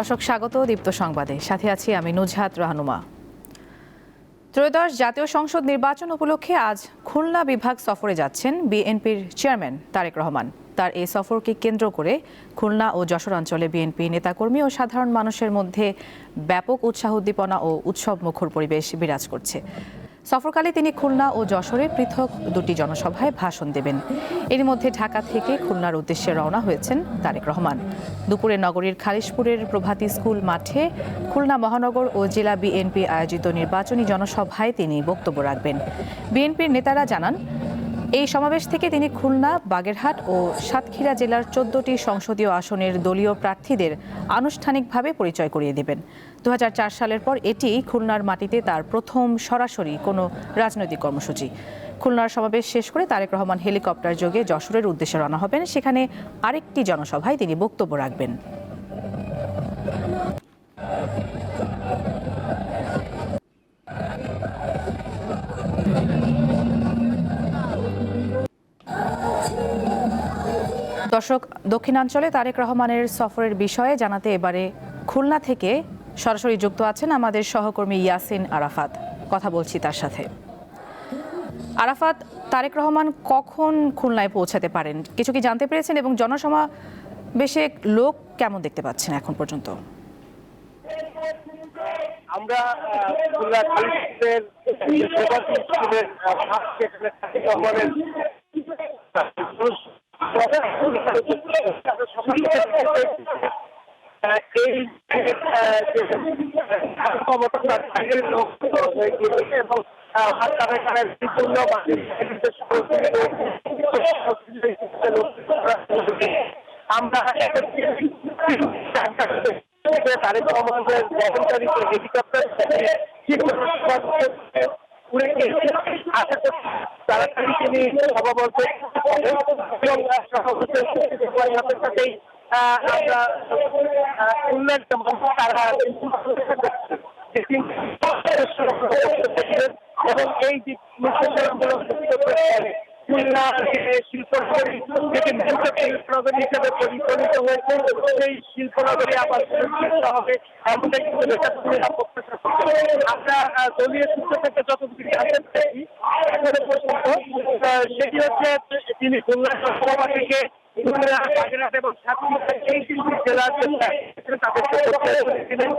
দর্শক স্বাগত দীপ্ত সংবাদে, সাথে আছি আমি নুজহাত রাহনুমা। ত্রয়োদশ জাতীয় সংসদ নির্বাচন উপলক্ষে আজ খুলনা বিভাগ সফরে যাচ্ছেন বিএনপির চেয়ারম্যান তারেক রহমান। তার এই সফরকে কেন্দ্র করে খুলনা ও যশোর অঞ্চলে বিএনপি নেতাকর্মী ও সাধারণ মানুষের মধ্যে ব্যাপক উৎসাহ উদ্দীপনা ও উৎসব মুখর পরিবেশ বিরাজ করছে। সফরকালে তিনি খুলনা ও যশোরে পৃথক দুটি জনসভায় ভাষণ দেবেন। এর মধ্যে ঢাকা থেকে খুলনার উদ্দেশ্যে রওনা হয়েছেন তারেক রহমান। দুপুরে নগরীর খালিশপুরের প্রভাতী স্কুল মাঠে খুলনা মহানগর ও জেলা বিএনপি আয়োজিত নির্বাচনী জনসভায় তিনি বক্তব্য রাখবেন। বিএনপির নেতারা জানান, এই সমাবেশ থেকে তিনি খুলনা, বাগেরহাট ও সাতক্ষীরা জেলার 14টি সংসদীয় আসনের দলীয় প্রার্থীদের আনুষ্ঠানিকভাবে পরিচয় করিয়ে দেবেন। 2004 সালের পর এটি খুলনার মাটিতে তার প্রথম সরাসরি কোনো রাজনৈতিক কর্মসূচি। খুলনার সমাবেশ শেষ করে তারেক রহমান হেলিকপ্টার যোগে যশোরের উদ্দেশ্যে রওনা হবেন। সেখানে আরেকটি জনসভায় তিনি বক্তব্য রাখবেন। দর্শক, দক্ষিণাঞ্চলে তারেক রহমানের সফরের বিষয়ে জানাতে এবারে খুলনা থেকে সরাসরি যুক্ত আছেন আমাদের সহকর্মী ইয়াসিন আরাফাত। কথা বলছি তার সাথে। আরাফাত, তারেক রহমান কখন খুলনায় পৌঁছাতে পারেন, কিছু কি জানতে পেরেছেন? এবং জনসমাবেশে লোক কেমন দেখতে পাচ্ছেন এখন পর্যন্ত? আমরা খুলনা খালিশপুরের প্রভাতী স্কুলের এই এবং আমরা তারেক রহমানের বহনকারী হেলিকপ্টার উড়ে আশা করছি তাড়াতাড়ি তিনি সভা বলতে এবং সভাপতির সাথেই আমরা উন্নয়ন তারা এবং এই যে খুলনা শিল্পনগরী যেটি শিল্পনগরী হিসেবে পরিগণিত হয়েছে, সেই শিল্পনগরী আবার সুরক্ষিত হবে এমনটাই কিন্তু নেতাকর্মীরা প্রত্যাশা করছে। আমরা দলীয় সূত্র থেকে যতটুকু জানতে পেরেছি এখনো পর্যন্ত সেটি হচ্ছে তিনি খুলনা সভা থেকে বাগেরহাট এবং সাতক্ষীরা এই তিনটি জেলার এবং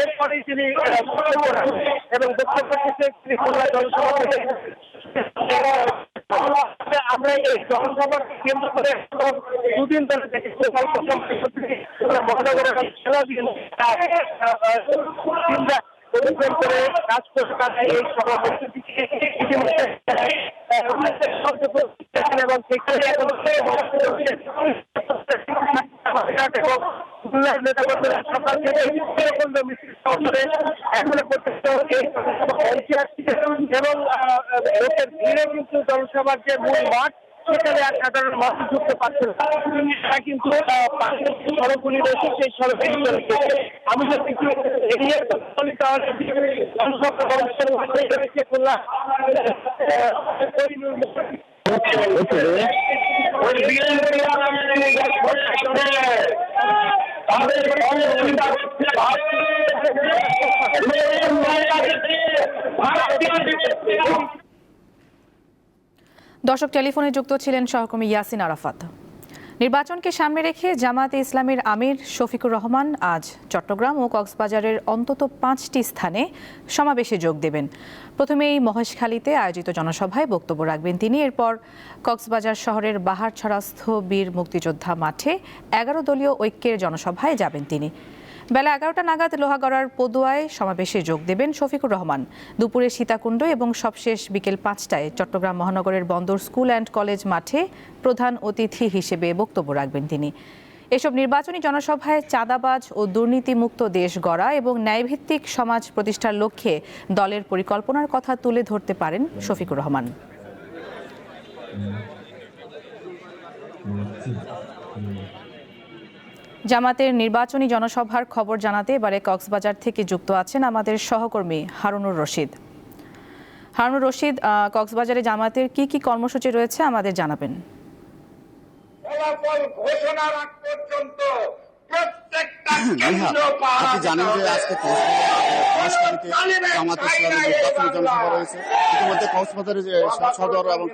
এরপরেই তিনি এবং বক্তব্য শেষে তিনি খুলনা জনসভা আমরা এই জনসভাকে কেন্দ্র করে দুদিন ধরে দেখি মহানগরের জেলা করে কাজ করতে এই সভাপতি ইতিমধ্যে এবং সেখানে নেতাকর্মীরা সকাল থেকে এখনো পর্যন্ত এবং লোকের ভিড়ে কিন্তু জনসভার যে মূল মাঠ সেখানে আর সাধারণ মানুষ ঢুকতে পারছে না। তারা কিন্তু সড়কগুলি রয়েছে, সেই সড়কগুলি রয়েছে। আমি যদি একটু এগিয়ে চলি তাহলে দর্শক, টেলিফোনে যুক্ত ছিলেন সহকর্মী ইয়াসিন আরাফাত। নির্বাচনকে সামনে রেখে জামায়াতে ইসলামীর আমির শফিকুর রহমান আজ চট্টগ্রাম ও কক্সবাজারের অন্তত 5টি স্থানে সমাবেশে যোগ দেবেন। প্রথমেই মহেশখালীতে আয়োজিত জনসভায় বক্তব্য রাখবেন তিনি। এরপর কক্সবাজার শহরের বাহারছড়াস্থ বীর মুক্তিযোদ্ধা মাঠে 11 দলীয় ঐক্যের জনসভায় যাবেন তিনি। বেলা 11টা নাগাদ লোহাগড়ার পদুয়ায় সমাবেশে যোগ দেবেন শফিকুর রহমান। দুপুরে সীতাকুণ্ড এবং সবশেষ বিকেল 5টায় চট্টগ্রাম মহানগরের বন্দর স্কুল অ্যান্ড কলেজ মাঠে প্রধান অতিথি হিসেবে বক্তব্য রাখবেন তিনি। এসব নির্বাচনী জনসভায় চাঁদাবাজ ও দুর্নীতিমুক্ত দেশ গড়া এবং ন্যায়ভিত্তিক সমাজ প্রতিষ্ঠার লক্ষ্যে দলের পরিকল্পনার কথা তুলে ধরতে পারেন শফিকুর রহমান। জামাতের নির্বাচনী জনসভার খবর জানাতে এবারে কক্সবাজার থেকে যুক্ত আছেন আমাদের সহকর্মী হারুনুর রশিদ। কক্সবাজারে জামাতের কি কি কর্মসূচি রয়েছে আমাদের জানাবেন। ফলাফল ঘোষণার আগ পর্যন্ত প্রত্যেকটা আপনি জানেন যে আজকে কক্সবাজারে জামাত ইসলামের নির্বাচনী জনসভা রয়েছে। ইতিমধ্যে কক্সবাজারের সদর এবং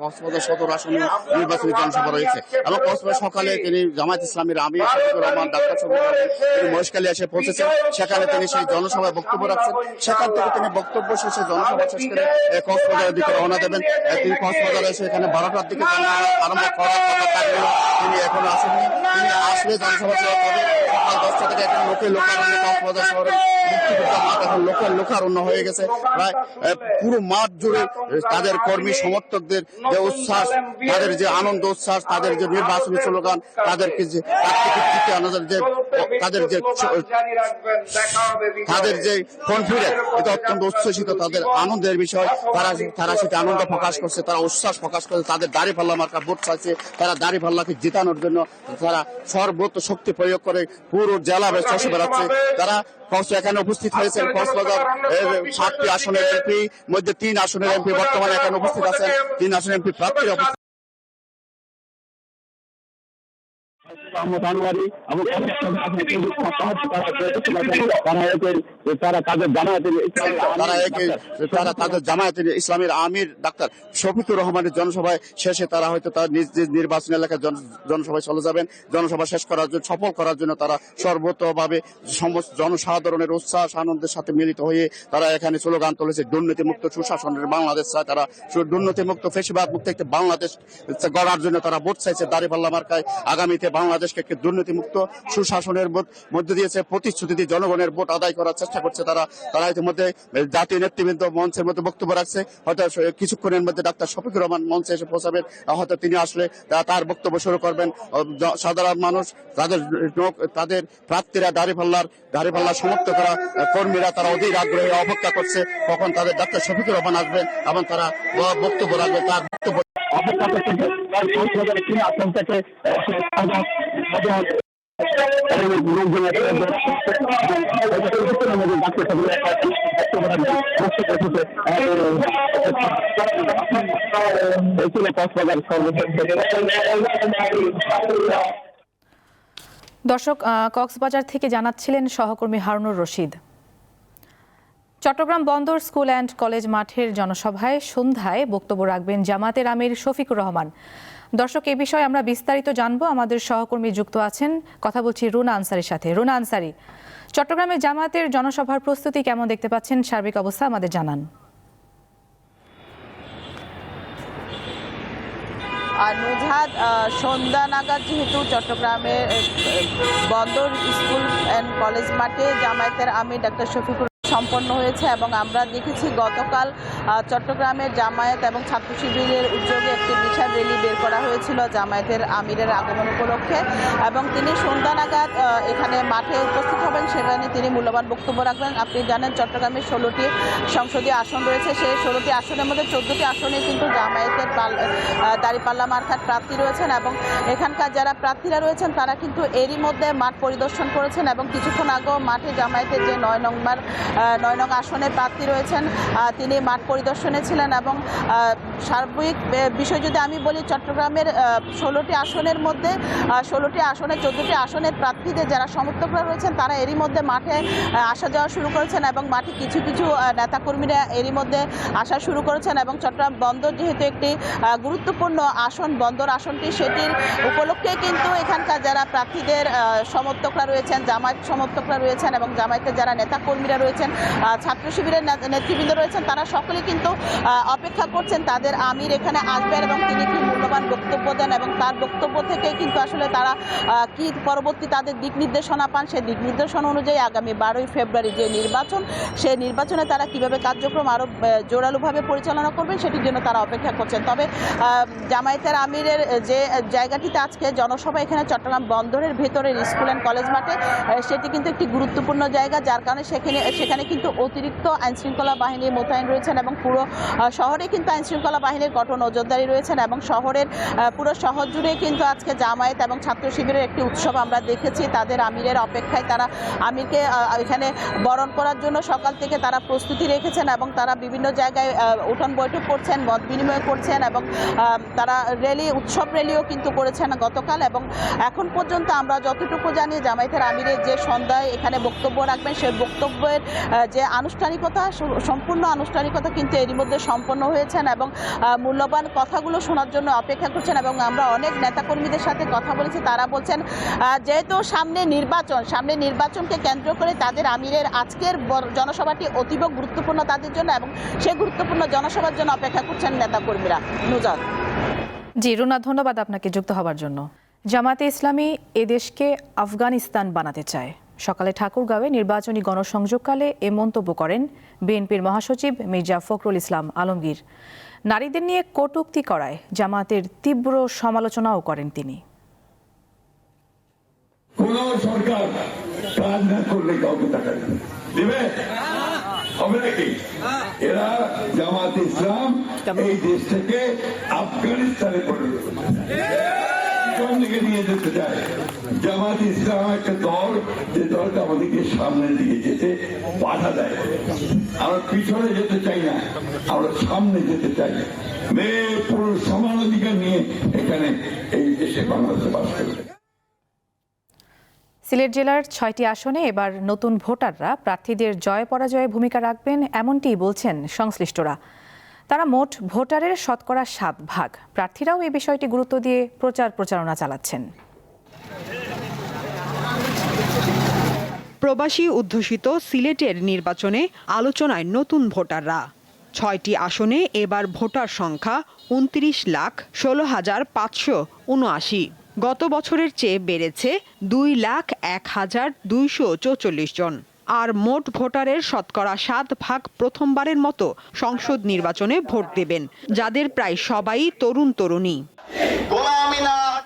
কক্সবাজার সদর আসনে নির্বাচনী জনসভা রয়েছে এবং কক্সবাজার সকালে তিনি জামাত ইসলামের আমির শফিকুর রহমান ডাক্তার তিনি মহেশখালী এসে পৌঁছেছেন। সেখানে তিনি সেই জনসভায় বক্তব্য রাখছেন। সেখান থেকে তিনি বক্তব্য শেষে জনসভা শেষ করে কক্সবাজারের দিকে রওনা দেবেন। তিনি কক্সবাজারে এসে এখানে 12টার দিকে আরম্ভ করার কথা থাকলেও তিনি এখনো আসেননি। তিনি আসলে জনসভা শুরু হবে সকাল 10টা থেকে। এখন লোকারণ্য কক্সবাজার শহরে মুক্তিযোদ্ধার মাঠ এখন লোকারণ্য হয়ে গেছে। প্রায় পুরো মাঠ জুড়ে তাদের কর্মী সমর্থকদের যে উচ্ছ্বাস, তাদের যে আনন্দ উচ্ছ্বাস, তাদের যে নির্বাচনী স্লোগান, তাদেরকে যে তাদের যে কনফিডেন্স, এটা অত্যন্ত উচ্ছ্বসিত। তাদের আনন্দের বিষয়, তারা সেটা আনন্দ প্রকাশ করছে, তারা উচ্ছ্বাস প্রকাশ করছে। তাদের দাঁড়িপাল্লা মার্কা ভোট চাইছে। তারা দাঁড়িপাল্লাকে জেতানোর জন্য তারা সর্বোচ্চ শক্তি প্রয়োগ করে পুরো জেলা চষে বেড়াচ্ছে। তারা এখানে উপস্থিত হয়েছেন কক্সবাজার 7টি আসনের এমপি, মধ্যে 3 আসনের এমপি বর্তমানে এখানে উপস্থিত আছেন। 3 আসনের এমপি প্রার্থীরা উপস্থিত। তারা তাদের জামায়াতের ইসলামের আমির ডাক্তার শফিকুর রহমানের জনসভায় শেষে তারা হয়তো তার নিজ নিজ নির্বাচনী এলাকায় জনসভায় চলে যাবেন। জনসভা শেষ করার জন্য, সফল করার জন্য তারা সর্বতভাবে সমস্ত জনসাধারণের উচ্ছ্বাস আনন্দের সাথে মিলিত হয়ে তারা এখানে স্লোগান তুলেছে, দুর্নীতিমুক্ত সুশাসনের বাংলাদেশ চায়। তারা দুর্নীতিমুক্ত ফেসিবাদ মুক্ত একটি বাংলাদেশ গড়ার জন্য তারা ভোট চাইছে দাঁড়িপাল্লা মার্কায়। আগামীতে বাংলাদেশকে একটি দুর্নীতিমুক্ত সুশাসনের মধ্যে দিয়েছে প্রতিশ্রুতি দিয়ে জনগণের ভোট আদায় করার চেষ্টা করছে। তারা ইতিমধ্যে জাতীয় নেতৃবৃন্দ মঞ্চের মধ্যে বক্তব্য রাখছে। হয়তো কিছুক্ষণের মধ্যে ডাক্তার শফিকুর রহমান মঞ্চে এসে পৌঁছাবেন। হয়তো তিনি আসলে তার বক্তব্য শুরু করবেন। সাধারণ মানুষ, তাদের প্রার্থীরা, দাঁড়িপাল্লার সমর্থকরা, কর্মীরা তারা অধীর আগ্রহে অপেক্ষা করছে কখন তাদের ডাক্তার শফিকুর রহমান আসবেন এবং তারা বক্তব্য রাখবেন। তার বক্তব্য অপেক্ষা করছেন আসন থেকে দর্শক, কক্সবাজার থেকে জানাচ্ছিলেন সহকর্মী হারুনুর রশিদ। চট্টগ্রাম বন্দর স্কুল অ্যান্ড কলেজ মাঠের জনসভায় সন্ধ্যায় বক্তব্য রাখবেন জামাতের আমির শফিকুর রহমান। দর্শক, এ বিষয়ে আমরা বিস্তারিত জানবো। আমাদের সহকর্মী যুক্ত আছেন, কথা বলছি রুনা আনসারির সাথে। রুনা আনসারি, চট্টগ্রামে জামাতের জনসভার প্রস্তুতি কেমন দেখতে পাচ্ছেন? সার্বিক অবস্থা আমাদের জানান। নুজহাত, সন্ধ্যা নাগাদ যেহেতু চট্টগ্রামের বন্দর স্কুল অ্যান্ড কলেজ মাঠে জামায়াতের আমির ডাক্তার শফিকুর সম্পন্ন হয়েছে এবং আমরা দেখেছি গতকাল চট্টগ্রামের জামায়াত এবং ছাত্র শিবিরের উদ্যোগে একটি বিশাল র্যালি বের করা হয়েছিল জামায়াতের আমিরের আগমন উপলক্ষে এবং তিনি সন্ধ্যা নাগাদ এখানে মাঠে উপস্থিত হবেন। সেখানে তিনি মূল্যবান বক্তব্য রাখবেন। আপনি জানেন চট্টগ্রামের 16টি সংসদীয় আসন রয়েছে। সেই 16টি আসনের মধ্যে 14টি আসনে কিন্তু জামায়াতের দাঁড়িপাল্লা মার্কার প্রার্থী রয়েছেন এবং এখানকার যারা প্রার্থীরা রয়েছেন তারা কিন্তু এরই মধ্যে মাঠ পরিদর্শন করেছেন এবং কিছুক্ষণ আগেও মাঠে জামায়াতের যে 9 নং আসনে প্রার্থী রয়েছেন তিনি মাঠ পরিদর্শনে ছিলেন এবং সার্বিক বিষয় যদি আমি বলি, চট্টগ্রামের 16টি আসনের মধ্যে 16টি আসনে 14টি আসনের প্রার্থীদের যারা সমর্থকরা রয়েছেন তারা এরই মধ্যে মাঠে আসা যাওয়া শুরু করেছেন এবং মাঠে কিছু নেতাকর্মীরা এরই মধ্যে আসা শুরু করেছেন এবং চট্টগ্রাম বন্দর যেহেতু একটি গুরুত্বপূর্ণ আসন, বন্দর আসনটি, সেটির উপলক্ষে কিন্তু এখানকার যারা প্রার্থীদের সমর্থকরা রয়েছেন, জামায়াত সমর্থকরা রয়েছেন এবং জামায়াতের যারা নেতাকর্মীরা রয়েছেন, ছাত্র শিবিরের নেতৃবৃন্দ রয়েছেন, তারা সকলে কিন্তু অপেক্ষা করছেন তাদের আমির এখানে আসবেন এবং তিনি কি মূল্যবান বক্তব্য দেন এবং তার বক্তব্য থেকে কিন্তু আসলে তারা কি পরবর্তী তাদের দিক নির্দেশনা পান। সেই দিক নির্দেশনা অনুযায়ী আগামী 12ই ফেব্রুয়ারি যে নির্বাচন, সেই নির্বাচনে তারা কিভাবে কার্যক্রম আরও জোরালোভাবে পরিচালনা করবেন সেটির জন্য তারা অপেক্ষা করছেন। তবে জামায়াতের আমিরের যে জায়গাটিতে আজকে জনসভা এখানে চট্টগ্রাম বন্দরের ভেতরের স্কুল অ্যান্ড কলেজ মাঠে, সেটি কিন্তু একটি গুরুত্বপূর্ণ জায়গা, যার কারণে সেখানে সেখানে কিন্তু অতিরিক্ত আইনশৃঙ্খলা বাহিনী মোতায়েন রয়েছেন এবং পুরো শহরে কিন্তু আইনশৃঙ্খলা বাহিনীর কঠোর নজরদারি রয়েছেন এবং শহরের পুরো শহর জুড়ে কিন্তু আজকে জামায়াত এবং ছাত্র শিবিরের একটি উৎসব আমরা দেখেছি। তাদের আমিরের অপেক্ষায় তারা আমিরকে এখানে বরণ করার জন্য সকাল থেকে তারা প্রস্তুতি রেখেছেন এবং তারা বিভিন্ন জায়গায় উঠোন বৈঠক করছেন, মত বিনিময় করছেন এবং তারা উৎসব র্যালিও কিন্তু করেছেন গতকাল। এবং এখন পর্যন্ত আমরা যতটুকু জানি জামায়াতের আমিরের যে সন্ধ্যায় এখানে বক্তব্য রাখবেন সেই বক্তব্যের যে আনুষ্ঠানিকতা, সম্পূর্ণ আনুষ্ঠানিকতা কিন্তু এরই মধ্যে সম্পন্ন হয়েছেন এবং মূল্যবান কথাগুলো শোনার জন্য অপেক্ষা করছেন। এবং আমরা অনেক নেতাকর্মীদের সাথে কথা বলেছি, তারা বলছেন যেহেতু সামনে নির্বাচনকে কেন্দ্র করে তাদের আমিরের আজকের জনসভাটি অতীব গুরুত্বপূর্ণ তাদের জন্য এবং সেই গুরুত্বপূর্ণ জনসভার জন্য অপেক্ষা করছেন নেতাকর্মীরা। নুজাত। জি রুনা, ধন্যবাদ আপনাকে যুক্ত হবার জন্য। জামায়াতে ইসলামী এদেশকে আফগানিস্তান বানাতে চায়। সকালে ঠাকুরগাঁওয়ে নির্বাচনী গণসংযোগকালে এ মন্তব্য করেন বিএনপির মহাসচিব মির্জা ফখরুল ইসলাম আলমগীর। নারীদের নিয়ে কটূক্তি করায় জামায়াতের তীব্র সমালোচনাও করেন তিনি। কোন সরকার কাজ না করলে কাউকে টাকা দিবে হবে নাকি? এরা জামাত ইসলাম এই দেশ থেকে আফগানিস্তানে পরিণত দিকে নিয়ে যেতে চায়। জামাত ইসলাম একটা দল, যে দলটা আমাদেরকে সামনে দিয়ে যেতে বাধা দেয়। আমরা পিছনে যেতে চাই না, আমরা সামনে যেতে চাই। মেয়ে পুরুষ সমান অধিকার নিয়ে এখানে এই দেশে বাংলাদেশে বাস করবে। সিলেট জেলার 6টি আসনে এবার নতুন ভোটাররা প্রার্থীদের জয় পরাজয়ে ভূমিকা রাখবেন, এমনটিই বলছেন সংশ্লিষ্টরা। তারা মোট ভোটারের শতকরা 7%। প্রার্থীরাও এই বিষয়টি গুরুত্ব দিয়ে প্রচারণা চালাচ্ছেন। প্রবাসী অধ্যুষিত সিলেটের নির্বাচনে আলোচনায় নতুন ভোটাররা। 6টি আসনে এবার ভোটার সংখ্যা 29,16,579। গত বছরের চেয়ে বেড়েছে 2,01,244 জন। আর মোট ভোটারের শতকরা 7% প্রথমবারের মতো সংসদ নির্বাচনে ভোট দেবেন, যাদের প্রায় সবাই তরুণ তরুণী।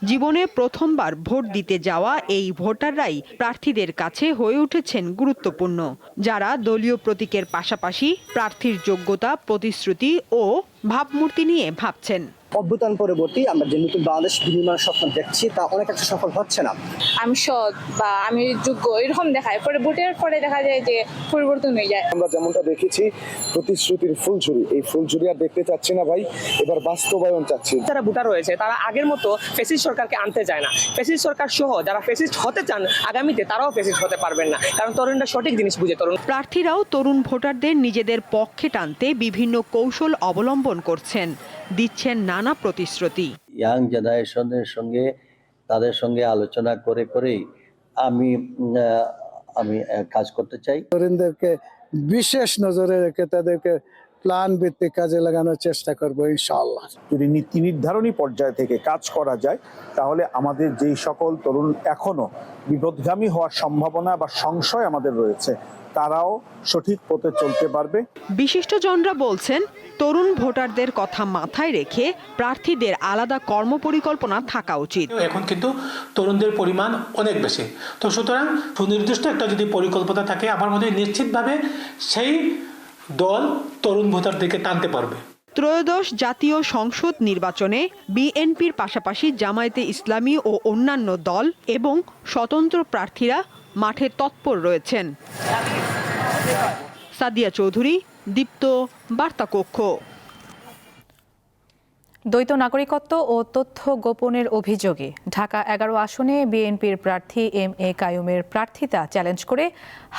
জীবনে প্রথমবার ভোট দিতে যাওয়া এই ভোটাররাই প্রার্থীদের কাছে হয়ে উঠেছেন গুরুত্বপূর্ণ, যারা দলীয় প্রতীকের পাশাপাশি প্রার্থীর যোগ্যতা, প্রতিশ্রুতি ও ভাবমূর্তি নিয়ে ভাবছেন। অভ্যুত্থান পরবর্তী আমরা যে নতুন বাংলাদেশ বিনির্মাণ স্বপ্ন দেখছি তা অনেক একটা সফল হচ্ছে না। আমি সৎ বা আমি যোগ্য এরকম দেখায়, পরে ভোটের পরে দেখা যায় যে পরিবর্তন হয়ে যায়। আমরা যেমনটা দেখেছি প্রতিশ্রুতির ফুলঝুরি, এই ফুলঝুরি আর দেখতে চাচ্ছি না ভাই, এবার বাস্তবায়ন চাচ্ছি। যারা ভোটার রয়েছে তারা আগের মতো ফ্যাসিস্ট সরকারকে আনতে চায় না। ফ্যাসিস্ট সরকার সহ যারা ফ্যাসিস্ট হতে চান আগামীতে তারাও ফ্যাসিস্ট হতে পারবেন না, কারণ তরুণরা সঠিক জিনিস বুঝে। প্রার্থীরাও তরুণ ভোটারদের নিজেদের পক্ষে টানতে বিভিন্ন কৌশল অবলম্বন করছেন, দিচ্ছেন নানা প্রতিশ্রুতি। ইয়াং জেনারেশনের সঙ্গে তাদের সঙ্গে আলোচনা করেই আমি কাজ করতে চাই। তরুণদেরকে বিশেষ নজরে রেখে তাদেরকে প্ল্যান ভিত্তিক কাজে লাগানোর চেষ্টা করবো ইনশাআল্লাহ। যদি নীতি নির্ধারণী পর্যায় থেকে কাজ করা যায় তাহলে আমাদের যেই সকল তরুণ এখনো বিপদগামী হওয়ার সম্ভাবনা বা সংশয় আমাদের রয়েছে তারাও সঠিক পথে চলতে পারবে। বিশিষ্টজনরা বলছেন, তরুণ ভোটারদের কথা মাথায় রেখে প্রার্থীদের আলাদা কর্মপরিকল্পনা থাকা উচিত। এখন কিন্তু তরুণদের পরিমাণ অনেক বেশি, তো সুতরাং সুনির্দিষ্ট একটা যদি পরিকল্পনা থাকে আমার মনে হয় নিশ্চিতভাবে সেই দল তরুণ ভোটারদেরকে টানতে পারবে। ত্রয়োদশ জাতীয় সংসদ নির্বাচনে বিএনপির পাশাপাশি জামায়াতে ইসলামী ও অন্যান্য দল এবং স্বতন্ত্র প্রার্থীরা মাঠে তৎপর রয়েছেন। সাদিয়া চৌধুরী, দীপ্ত, বার্তা কক্ষ। দ্বৈত নাগরিকত্ব ও তথ্য গোপনের অভিযোগে ঢাকা 11 আসনে বিএনপির প্রার্থী MA কাইয়ুমের প্রার্থিতা চ্যালেঞ্জ করে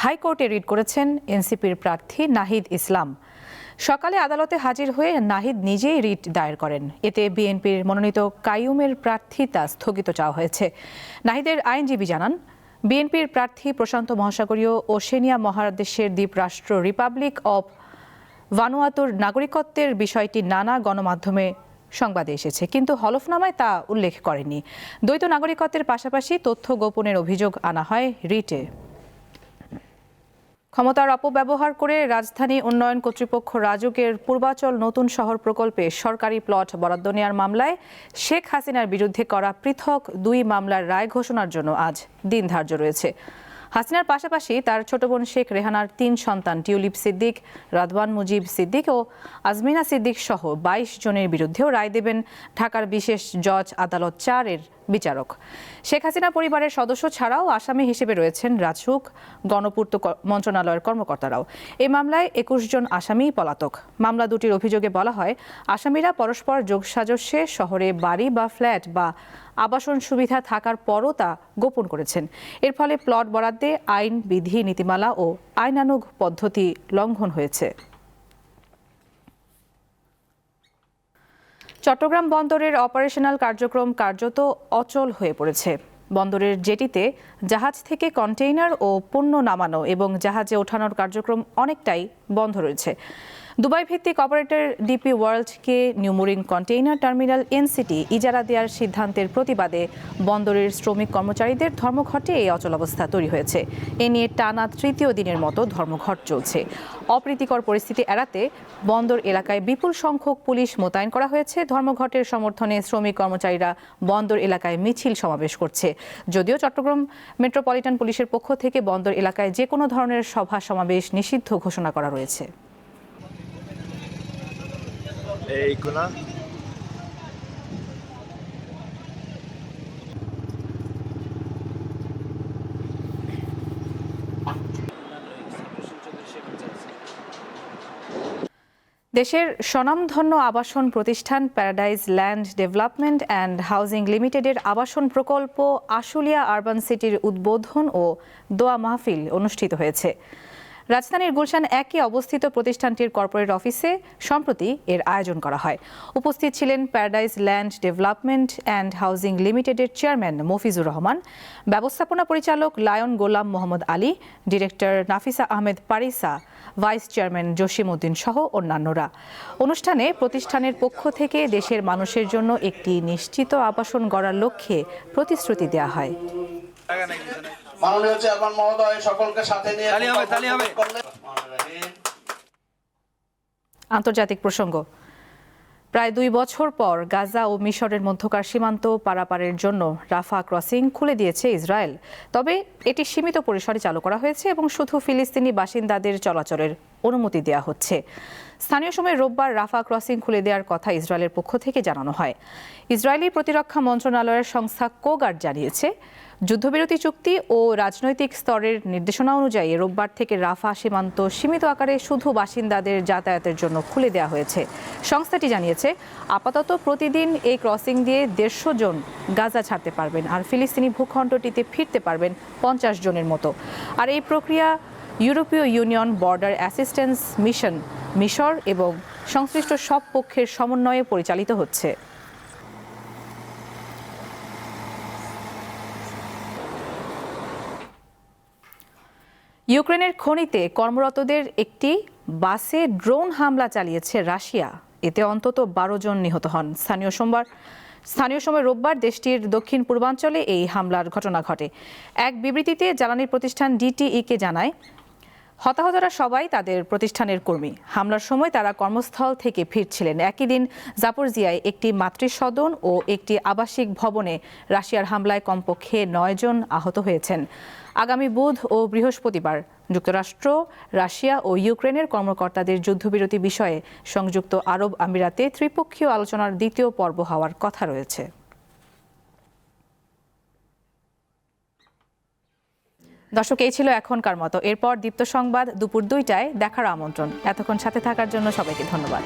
হাইকোর্টে রিট করেছেন এনসিপির প্রার্থী নাহিদ ইসলাম। সকালে আদালতে হাজির হয়ে নাহিদ নিজেই রিট দায়ের করেন। এতে বিএনপির মনোনীত কাইয়ুমের প্রার্থিতা স্থগিত চাওয়া হয়েছে। নাহিদের আইনজীবী জানান, বিএনপির প্রার্থী প্রশান্ত মহাসাগরীয় ওশেনিয়া মহাদেশের দ্বীপরাষ্ট্র রিপাবলিক অব ভানুয়াতুর নাগরিকত্বের বিষয়টি নানা গণমাধ্যমে সংবাদে এসেছে, কিন্তু হলফনামায় তা উল্লেখ করেনি। দ্বৈত নাগরিকত্বের পাশাপাশি তথ্য গোপনের অভিযোগ আনা হয় রিটে। ক্ষমতার অপব্যবহার করে রাজধানী উন্নয়ন কর্তৃপক্ষ রাজুকের পূর্বাচল নতুন শহর প্রকল্পে সরকারি প্লট বরাদ্দ নেওয়ার মামলায় শেখ হাসিনার বিরুদ্ধে করা পৃথক 2 মামলার রায় ঘোষণার জন্য আজ দিন ধার্য রয়েছে। হাসিনার পাশাপাশি তার ছোট বোন শেখ রেহানার 3 সন্তান টিউলিপ সিদ্দিক, রাদওয়ান মুজিব সিদ্দিক ও আজমিনা সিদ্দিক সহ 22 জনের বিরুদ্ধেও রায় দেবেন ঢাকার বিশেষ জজ আদালত 4-এর বিচারক। শেখ হাসিনা পরিবারের সদস্য ছাড়াও আসামি হিসেবে রয়েছেন রাজউক, গণপূর্ত মন্ত্রণালয়ের কর্মকর্তারাও। এই মামলায় 21 জন আসামি পলাতক। মামলা দুটির অভিযোগে বলা হয়, আসামিরা পরস্পর যোগসাজশে শহরে বাড়ি বা ফ্ল্যাট বা আবাসন সুবিধা থাকার পরও তা গোপন করেছেন। এর ফলে প্লট বরাদ্দে আইন, বিধি, নীতিমালা ও আইনানুগ পদ্ধতি লঙ্ঘন হয়েছে। চট্টগ্রাম বন্দরের অপারেশনাল কার্যক্রম কার্যত অচল হয়ে পড়েছে। বন্দরের জেটিতে জাহাজ থেকে কন্টেইনার ও পণ্য নামানো এবং জাহাজে ওঠানোর কার্যক্রম অনেকটাই বন্ধ রয়েছে। দুবাই ভিত্তিক অপারেটর ডিপি ওয়ার্ল্ডকে নিউমোরিং কন্টেইনার টার্মিনাল এনসিটি ইজারা দেওয়ার সিদ্ধান্তের প্রতিবাদে বন্দরের শ্রমিক কর্মচারীদের ধর্মঘটে এই অচলাবস্থা তৈরি হয়েছে। এ নিয়ে টানা 3য় দিনের মতো ধর্মঘট চলছে। অপ্রীতিকর পরিস্থিতি এড়াতে বন্দর এলাকায় বিপুল সংখ্যক পুলিশ মোতায়েন করা হয়েছে। ধর্মঘটের সমর্থনে শ্রমিক কর্মচারীরা বন্দর এলাকায় মিছিল সমাবেশ করছে। যদিও চট্টগ্রাম মেট্রোপলিটন পুলিশের পক্ষ থেকে বন্দর এলাকায় যে কোনো ধরনের সভা সমাবেশ নিষিদ্ধ ঘোষণা করা রয়েছে। দেশের স্বনামধন্য আবাসন প্রতিষ্ঠান paradise Land Development and Housing লিমিটেডের আবাসন প্রকল্প আশুলিয়া আরবান সিটির উদ্বোধন ও দোয়া মাহফিল অনুষ্ঠিত হয়েছে। রাজধানীর গুলশান 1-এ অবস্থিত প্রতিষ্ঠানটির কর্পোরেট অফিসে সম্প্রতি এর আয়োজন করা হয়। উপস্থিত ছিলেন Paradise Land Development and Housing লিমিটেডের চেয়ারম্যান মফিজুর রহমান, ব্যবস্থাপনা পরিচালক lion Golam Mohammad Ali, director Nafisa Ahmed Parisa, vice chairman Jasim Uddin সহ অন্যান্যরা। অনুষ্ঠানে প্রতিষ্ঠানের পক্ষ থেকে দেশের মানুষের জন্য একটি নিশ্চিত আবাসন গড়ার লক্ষ্যে প্রতিশ্রুতি দেওয়া হয়। মাননীয় চেয়ারম্যান মহোদয় সকলকে সাথে নিয়ে আন্তর্জাতিক প্রসঙ্গ। প্রায় 2 বছর পর গাজা ও মিশরের মধ্যকার সীমান্ত পারাপারের জন্য রাফা ক্রসিং খুলে দিয়েছে ইসরায়েল। তবে এটি সীমিত পরিসরে চালু করা হয়েছে এবং শুধু ফিলিস্তিনি বাসিন্দাদের চলাচলের অনুমতি দেওয়া হচ্ছে। স্থানীয় সময় রোববার রাফা ক্রসিং খুলে দেওয়ার কথা ইসরায়েলের পক্ষ থেকে জানানো হয়। ইসরায়েলি প্রতিরক্ষা মন্ত্রণালয়ের সংস্থা কোগার্ড জানিয়েছে, যুদ্ধবিরতি চুক্তি ও রাজনৈতিক স্তরের নির্দেশনা অনুযায়ী রোববার থেকে রাফা সীমান্ত সীমিত আকারে শুধু বাসিন্দাদের যাতায়াতের জন্য খুলে দেওয়া হয়েছে। সংস্থাটি জানিয়েছে, আপাতত প্রতিদিন এই ক্রসিং দিয়ে 150 জন গাজা ছাড়তে পারবেন, আর ফিলিস্তিনি ভূখণ্ডটিতে ফিরতে পারবেন 50 জনের মতো। আর এই প্রক্রিয়া ইউরোপীয় ইউনিয়ন বর্ডার অ্যাসিস্ট্যান্স মিশন, মিশর এবং সংশ্লিষ্ট সব পক্ষের সমন্বয়ে পরিচালিত হচ্ছে। ইউক্রেনের খনিতে কর্মরতদের একটি বাসে ড্রোন হামলা চালিয়েছে রাশিয়া। এতে অন্তত 12 জন নিহত হন। স্থানীয় সময় রোববার দেশটির দক্ষিণ পূর্বাঞ্চলে এই হামলার ঘটনা ঘটে। এক বিবৃতিতে জ্বালানি প্রতিষ্ঠান ডিটিইকে জানায়, হতাহতরা সবাই তাদের প্রতিষ্ঠানের কর্মী। হামলার সময় তারা কর্মস্থল থেকে ফিরছিলেন। একই দিন জাপোরজিয়ায় একটি মাতৃসদন ও একটি আবাসিক ভবনে রাশিয়ার হামলায় কমপক্ষে 9 জন আহত হয়েছেন। আগামী বুধ ও বৃহস্পতিবার যুক্তরাষ্ট্র, রাশিয়া ও ইউক্রেনের কর্মকর্তাদের যুদ্ধবিরতি বিষয়ে সংযুক্ত আরব আমিরাতে ত্রিপক্ষীয় আলোচনার 2য় পর্ব হওয়ার কথা রয়েছে। দর্শক, এই ছিল এখনকার মতো। এরপর দীপ্ত সংবাদ দুপুর 2টায় দেখার আমন্ত্রণ। এতক্ষণ সাথে থাকার জন্য সবাইকে ধন্যবাদ।